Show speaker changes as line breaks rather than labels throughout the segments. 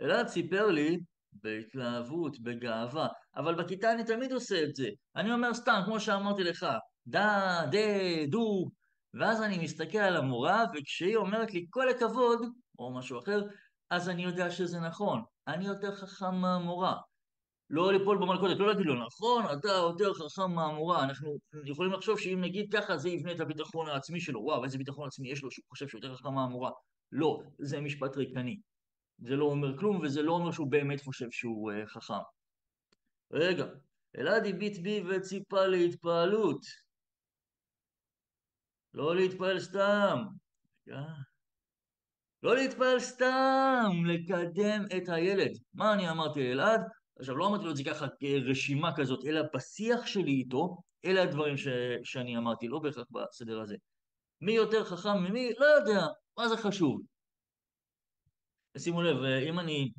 אלעד סיפר לי בהתלהבות, בגאווה, אבל בכיתה אני תמיד עושה את זה. אני אומר סתם, כמו שאמרתי לך, דה, דה, דו, ואז אני מסתכל על המורה, וכשהיא אומרת לי כל הכבוד, או משהו אחר, אז אני יודע שזה נכון. אני יותר חכם מהמורה. לא ליפול במלכודת, לא להגיד לו, נכון, אתה יותר חכם מהמורה. אנחנו יכולים לחשוב שאם נגיד ככה, זה יבנה את הביטחון העצמי שלו. וואו, איזה ביטחון עצמי יש לו שהוא חושב שהוא יותר חכם מהמורה. לא, זה משפט ריקני. זה לא אומר כלום, וזה לא אומר שהוא באמת חושב שהוא חכם. רגע, אלעד הביט בי וציפה להתפעלות. לא להתפעל סתם. רגע. לא להתפעל סתם, לקדם את הילד. מה אני אמרתי לאלעד? עכשיו, לא אמרתי לו את זה ככה כרשימה כזאת, אלא בשיח שלי איתו, אלה הדברים שאני אמרתי, לא בהכרח בסדר הזה. מי יותר חכם ממי? לא יודע, מה זה חשוב? שימו לב, אם אני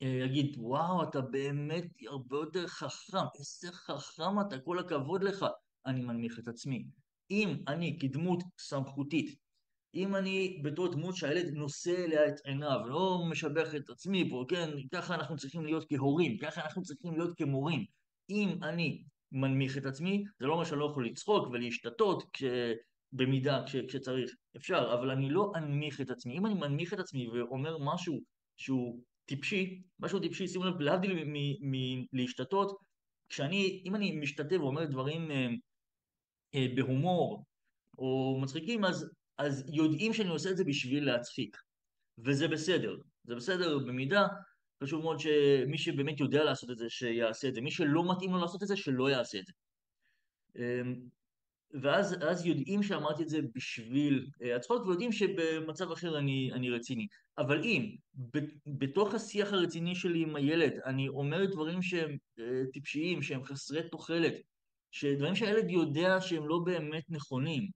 יגיד, וואו, אתה באמת הרבה יותר חכם, איזה חכם אתה, כל הכבוד לך, אני מנמיך את עצמי. אם אני כדמות סמכותית, אם אני בתור דמות שהילד נושא אליה את עיניו, לא משבח את עצמי פה, כן, ככה אנחנו צריכים להיות כהורים, ככה אנחנו צריכים להיות כמורים. אם אני מנמיך את עצמי, זה לא אומר שאני לא יכול לצחוק ולהשתתות במידה כשצריך, אפשר, אבל אני לא אנמיך את עצמי. אם אני מנמיך את עצמי ואומר משהו שהוא טיפשי, משהו טיפשי, שימו לב, להבדיל מלהשתתות, אם אני משתתף ואומר דברים בהומור או מצחיקים, אז יודעים שאני עושה את זה בשביל להצחיק, וזה בסדר, זה בסדר במידה, חשוב מאוד שמי שבאמת יודע לעשות את זה, שיעשה את זה, מי שלא מתאים לו לעשות את זה, שלא יעשה את זה. ואז יודעים שאמרתי את זה בשביל הצחוק, ויודעים שבמצב אחר אני רציני. אבל אם בתוך השיח הרציני שלי עם הילד, אני אומר דברים שהם טיפשיים, שהם חסרי תוחלת, שדברים שהילד יודע שהם לא באמת נכונים,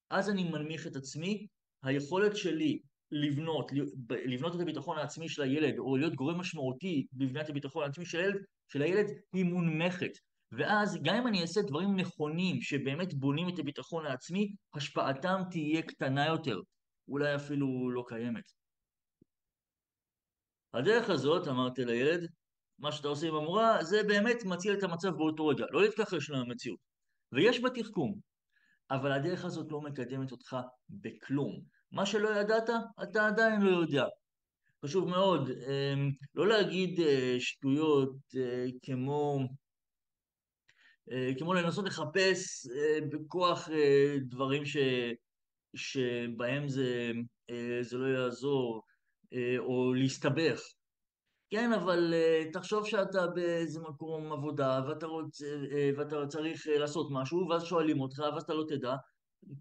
אז אני מנמיך את עצמי. היכולת שלי לבנות את הביטחון העצמי של הילד, או להיות גורם משמעותי בבניית הביטחון העצמי של הילד היא מונמכת. ואז גם אם אני אעשה דברים נכונים שבאמת בונים את הביטחון העצמי, השפעתם תהיה קטנה יותר, אולי אפילו לא קיימת. הדרך הזאת, אמרתי לילד, מה שאתה עושה עם המורה, זה באמת מציל את המצב באותו רגע, לא להתכחש למציאות. ויש בה תחכום, אבל הדרך הזאת לא מקדמת אותך בכלום. מה שלא ידעת, אתה עדיין לא יודע. חשוב מאוד לא להגיד שטויות כמו לנסות לחפש בכוח דברים שבהם זה לא יעזור, או להסתבך. כן, אבל תחשוב שאתה באיזה מקום עבודה ואתה צריך לעשות משהו, ואז שואלים אותך, ואז אתה לא תדע,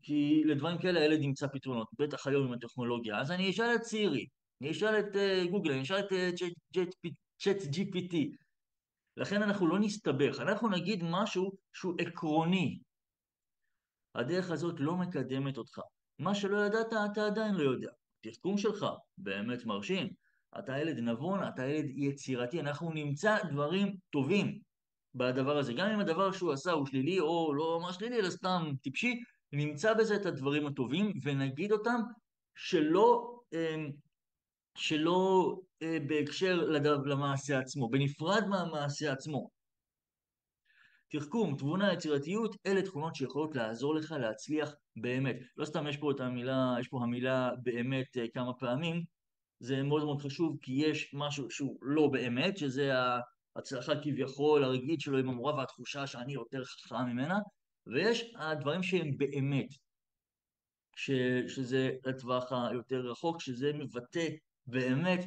כי לדברים כאלה הילד ימצא פתרונות, בטח היום עם הטכנולוגיה. אז אני אשאל את סירי, אני אשאל את גוגל, אני אשאל את צ'אט GPT. לכן אנחנו לא נסתבך, אנחנו נגיד משהו שהוא עקרוני. הדרך הזאת לא מקדמת אותך. מה שלא ידעת, אתה עדיין לא יודע. התחכום שלך באמת מרשים. אתה ילד נבון, אתה ילד יצירתי, אנחנו נמצא דברים טובים בדבר הזה. גם אם הדבר שהוא עשה הוא שלילי, או לא ממש שלילי, אלא סתם טיפשי, נמצא בזה את הדברים הטובים, ונגיד אותם שלא בהקשר למעשה עצמו, בנפרד מהמעשה עצמו. תחכום, תבונה, יצירתיות, אלה תכונות שיכולות לעזור לך להצליח באמת. לא סתם יש פה המילה באמת כמה פעמים, זה מאוד מאוד חשוב כי יש משהו שהוא לא באמת, שזה ההצלחה כביכול הרגעית שלו עם המורה והתחושה שאני יותר חכם ממנה, ויש הדברים שהם באמת, שזה לטווח היותר רחוק, שזה מבטא באמת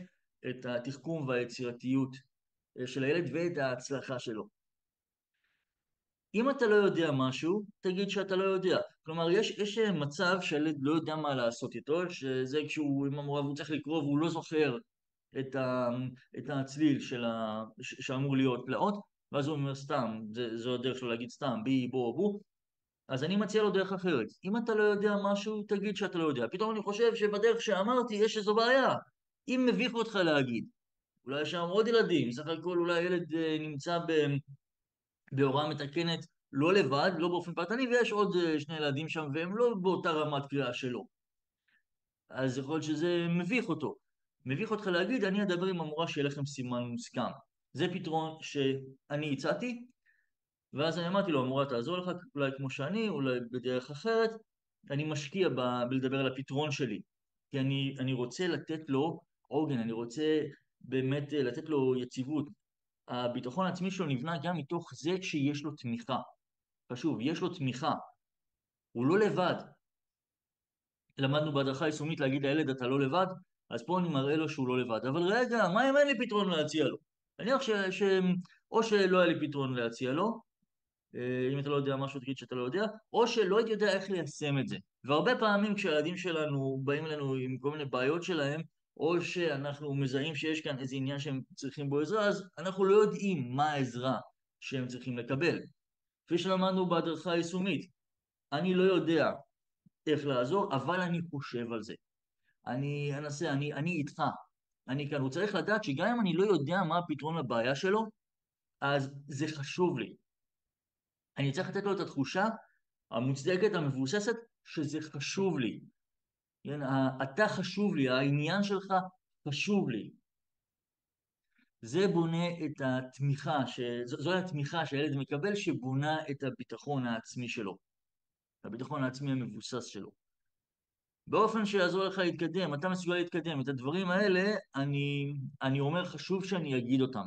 את התחכום והיצירתיות של הילד ואת ההצלחה שלו. אם אתה לא יודע משהו, תגיד שאתה לא יודע. כלומר, יש מצב שהילד לא יודע מה לעשות איתו, שזה כשהוא עם המורה והוא צריך לקרוא והוא לא זוכר את הצליל שאמור להיות לאות, ואז הוא אומר סתם, זו הדרך שלו להגיד סתם, בי, בו, בו. אז אני מציע לו דרך אחרת. אם אתה לא יודע משהו, תגיד שאתה לא יודע. פתאום אני חושב שבדרך שאמרתי יש איזו בעיה. אם מביך אותך להגיד, אולי יש שם עוד ילדים, סך הכל אולי הילד נמצא בהוראה מתקנת לא לבד, לא באופן פרטני, ויש עוד שני ילדים שם והם לא באותה רמת קריאה שלו. אז יכול להיות שזה מביך אותו. מביך אותך להגיד, אני אדבר עם המורה שיהיה לכם סימן מוסכם. זה פתרון שאני הצעתי, ואז אני אמרתי לו, המורה תעזור לך, אולי כמו שאני, אולי בדרך אחרת. אני משקיע בלדבר על הפתרון שלי, כי אני רוצה לתת לו עוגן, אני רוצה באמת לתת לו יציבות. הביטחון העצמי שלו נבנה גם מתוך זה שיש לו תמיכה. חשוב, יש לו תמיכה, הוא לא לבד. למדנו בהדרכה יישומית להגיד לילד אתה לא לבד, אז פה אני מראה לו שהוא לא לבד. אבל רגע, מה אם אין לי פתרון להציע לו? נניח או שלא היה לי פתרון להציע לו, אם אתה לא יודע משהו תגיד שאתה לא יודע, או שלא הייתי יודע איך ליישם את זה. והרבה פעמים כשהילדים שלנו באים אלינו עם כל מיני בעיות שלהם, או שאנחנו מזהים שיש כאן איזה עניין שהם צריכים בו עזרה, אז אנחנו לא יודעים מה העזרה שהם צריכים לקבל. כפי שלמדנו בהדרכה היישומית, אני לא יודע איך לעזור, אבל אני חושב על זה. אני אנסה, אני איתך. אני כאן, הוא צריך לדעת שגם אם אני לא יודע מה הפתרון לבעיה שלו, אז זה חשוב לי. אני צריך לתת לו את התחושה המוצדקת, המבוססת, שזה חשוב לי. כן, אתה חשוב לי, העניין שלך חשוב לי. זה בונה את התמיכה, זו התמיכה שהילד מקבל שבונה את הביטחון העצמי שלו, הביטחון העצמי המבוסס שלו. באופן שיעזור לך להתקדם, אתה מסוגל להתקדם. את הדברים האלה אני אומר חשוב שאני אגיד אותם.